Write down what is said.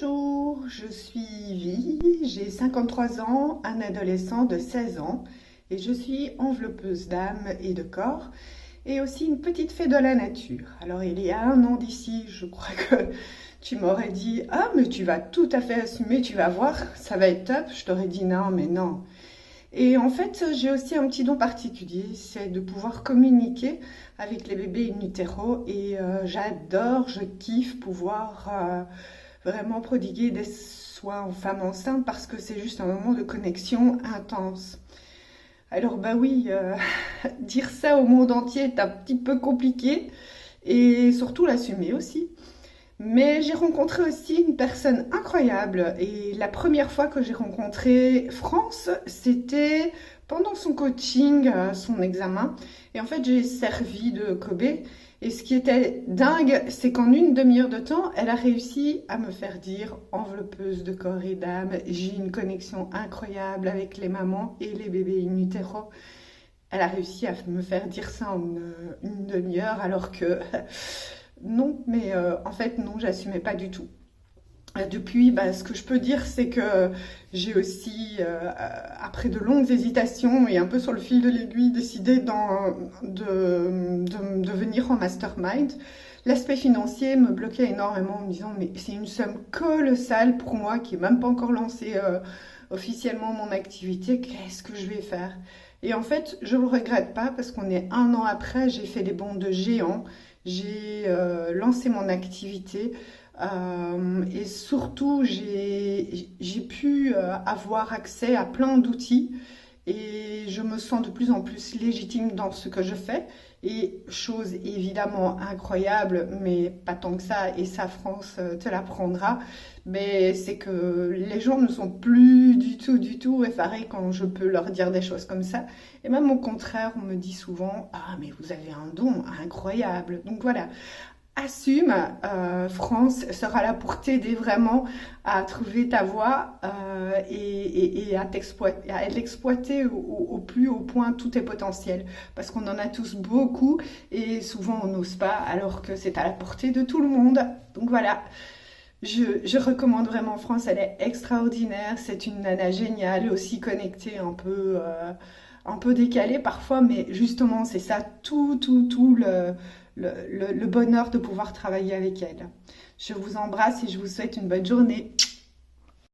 Bonjour, je suis Vi, j'ai 53 ans, un adolescent de 16 ans et je suis enveloppeuse d'âme et de corps et aussi une petite fée de la nature. Alors il y a un an d'ici, je crois que tu m'aurais dit «Ah mais tu vas tout à fait assumer, tu vas voir, ça va être top». Je t'aurais dit «Non mais non». Et en fait, j'ai aussi un petit don particulier, c'est de pouvoir communiquer avec les bébés in utero et j'adore, je kiffe pouvoir vraiment prodiguer des soins aux femmes enceintes parce que c'est juste un moment de connexion intense. Alors bah oui, dire ça au monde entier est un petit peu compliqué et surtout l'assumer aussi. Mais j'ai rencontré aussi une personne incroyable et la première fois que j'ai rencontré France, c'était pendant son coaching, son examen. Et en fait, j'ai servi de Kobe. Et ce qui était dingue, c'est qu'en une demi-heure de temps, elle a réussi à me faire dire enveloppeuse de corps et d'âme. J'ai une connexion incroyable avec les mamans et les bébés in utero. Elle a réussi à me faire dire ça en une demi-heure alors que non, mais en fait non, j'assumais pas du tout. Depuis, bah, ce que je peux dire, c'est que j'ai aussi, après de longues hésitations et un peu sur le fil de l'aiguille, décidé de venir en mastermind. L'aspect financier me bloquait énormément en me disant, mais c'est une somme colossale pour moi qui n'est même pas encore lancé officiellement mon activité, qu'est-ce que je vais faire? Et en fait, je ne le regrette pas parce qu'on est un an après, j'ai fait des bonds de géant, j'ai lancé mon activité. Et surtout, j'ai pu avoir accès à plein d'outils et je me sens de plus en plus légitime dans ce que je fais. Et chose évidemment incroyable, mais pas tant que ça, et ça France te l'apprendra, mais c'est que les gens ne sont plus du tout effarés quand je peux leur dire des choses comme ça. Et même au contraire, on me dit souvent «Ah mais vous avez un don incroyable». Donc voilà, assume, France sera là pour t'aider vraiment à trouver ta voie et à l'exploiter au plus haut point tous tes potentiels. Parce qu'on en a tous beaucoup et souvent on n'ose pas alors que c'est à la portée de tout le monde. Donc voilà, je recommande vraiment France, elle est extraordinaire, c'est une nana géniale, aussi connectée un peu décalée parfois, mais justement c'est ça tout le bonheur de pouvoir travailler avec elle. Je vous embrasse et je vous souhaite une bonne journée.